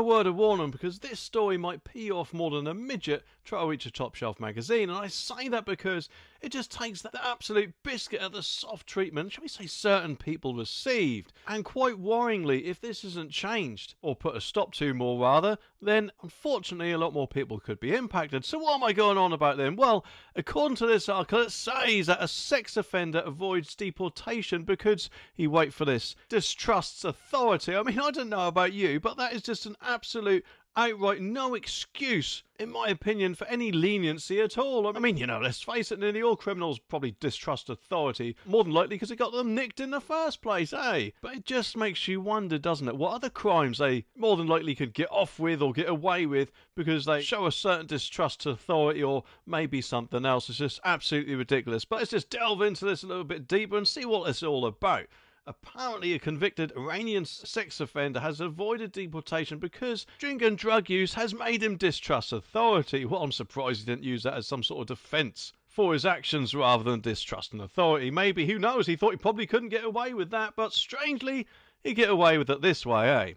word of warning, because this story might pee you off more than a midget try to reach a top shelf magazine, and I say that because it just takes the absolute biscuit of the soft treatment, shall we say, certain people received. And quite worryingly, if this isn't changed, or put a stop to more rather, then unfortunately a lot more people could be impacted. So what am I going on about then? Well, according to this article, it says that a sex offender avoids deportation because he, wait for this, distrusts authority. I mean, I don't know about you, but that is just an absolute outright no excuse, in my opinion, for any leniency at all. I mean, you know, let's face it, nearly all criminals probably distrust authority, more than likely because it got them nicked in the first place, eh? But it just makes you wonder, doesn't it, what other crimes they more than likely could get off with or get away with because they show a certain distrust to authority, or maybe something else. It's just absolutely ridiculous. But let's just delve into this a little bit deeper and see what it's all about. Apparently, a convicted Iranian sex offender has avoided deportation because drink and drug use has made him distrust authority. Well, I'm surprised he didn't use that as some sort of defence for his actions rather than distrusting authority. Maybe, who knows, he thought he probably couldn't get away with that, but strangely, he'd get away with it this way, eh?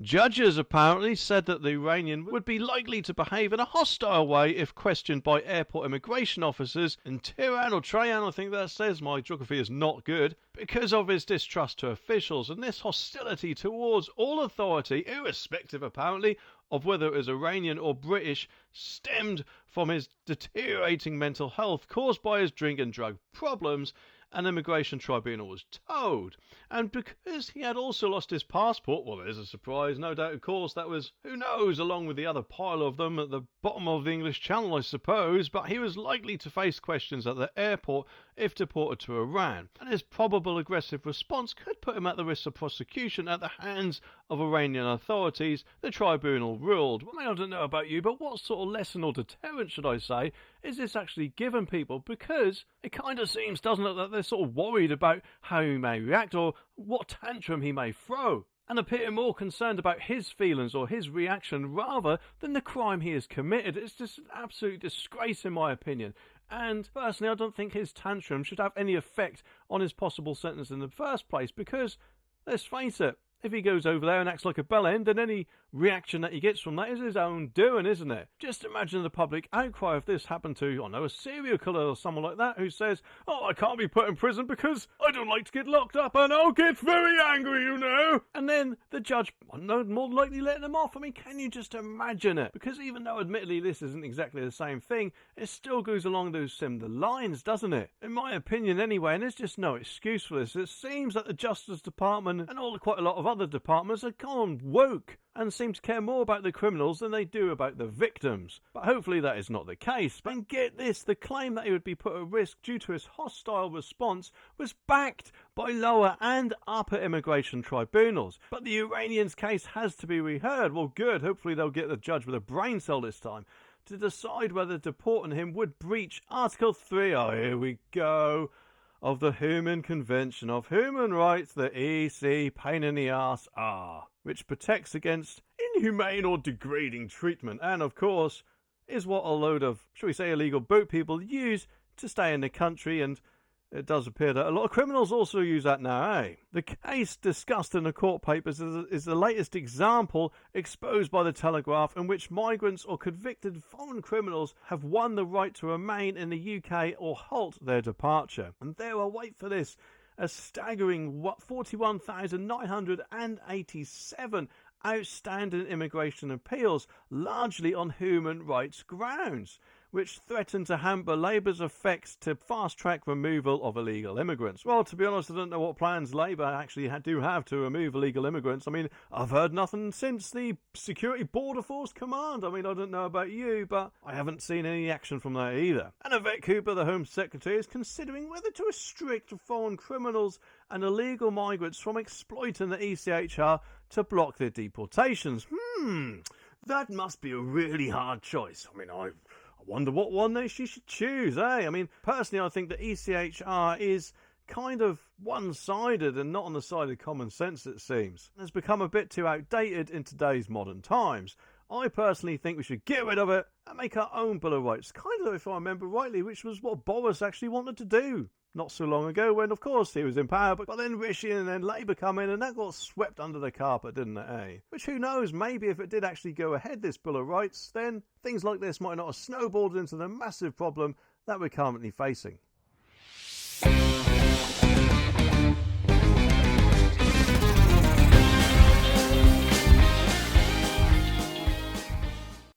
Judges apparently said that the Iranian would be likely to behave in a hostile way if questioned by airport immigration officers in Tehran or Trajan, I think that says. My geography is not good. Because of his distrust to officials and this hostility towards all authority, irrespective apparently of whether it was Iranian or British, stemmed from his deteriorating mental health caused by his drink and drug problems. An immigration tribunal was told. And because he had also lost his passport, well, there's a surprise, no doubt, of course, that was, who knows, along with the other pile of them at the bottom of the English Channel, I suppose, but he was likely to face questions at the airport if deported to Iran, and his probable aggressive response could put him at the risk of prosecution at the hands of Iranian authorities, the tribunal ruled. Well, I don't know about you, but what sort of lesson or deterrent, should I say, is this actually given people? Because it kind of seems, doesn't it, that they're sort of worried about how he may react or what tantrum he may throw, and appear more concerned about his feelings or his reaction rather than the crime he has committed. It's just an absolute disgrace in my opinion. And personally, I don't think his tantrum should have any effect on his possible sentence in the first place, because, let's face it, if he goes over there and acts like a bellend, then any reaction that he gets from that is his own doing, isn't it? Just imagine the public outcry if this happened to, I don't know, a serial killer or someone like that who says, "Oh, I can't be put in prison because I don't like to get locked up and I'll get very angry, you know." And then the judge, I don't know, more than likely letting him off. I mean, can you just imagine it? Because even though admittedly this isn't exactly the same thing, it still goes along those similar lines, doesn't it? In my opinion anyway, and there's just no excuse for this. It seems that the Justice Department and quite a lot of other departments have gone woke and seem to care more about the criminals than they do about the victims. But hopefully that is not the case. And get this, the claim that he would be put at risk due to his hostile response was backed by lower and upper immigration tribunals. But the Iranian's case has to be reheard. Well, good, hopefully they'll get the judge with a brain cell this time to decide whether deporting him would breach Article 3, oh here we go, of the Human Convention of Human Rights, the EC, pain in the arse, which protects against inhumane or degrading treatment, and of course is what a load of, shall we say, illegal boat people use to stay in the country, and it does appear that a lot of criminals also use that now, eh? The case discussed in the court papers is the latest example exposed by the Telegraph in which migrants or convicted foreign criminals have won the right to remain in the UK or halt their departure. And there are, wait for this, a staggering 41,987 outstanding immigration appeals, largely on human rights grounds, which threaten to hamper Labour's efforts to fast-track removal of illegal immigrants. Well, to be honest, I don't know what plans Labour actually do have to remove illegal immigrants. I mean, I've heard nothing since the Security Border Force Command. I mean, I don't know about you, but I haven't seen any action from that either. And Yvette Cooper, the Home Secretary, is considering whether to restrict foreign criminals and illegal migrants from exploiting the ECHR to block their deportations. That must be a really hard choice. I mean, I wonder what one she should choose, eh? I mean, personally, I think the ECHR is kind of one-sided and not on the side of common sense, it seems. It's become a bit too outdated in today's modern times. I personally think we should get rid of it and make our own Bill of Rights, kind of, if I remember rightly, which was what Boris actually wanted to do not so long ago when, of course, he was in power, but then Rishi and then Labour come in and that got swept under the carpet, didn't it, eh? Which, who knows, maybe if it did actually go ahead, this Bill of Rights, then things like this might not have snowballed into the massive problem that we're currently facing.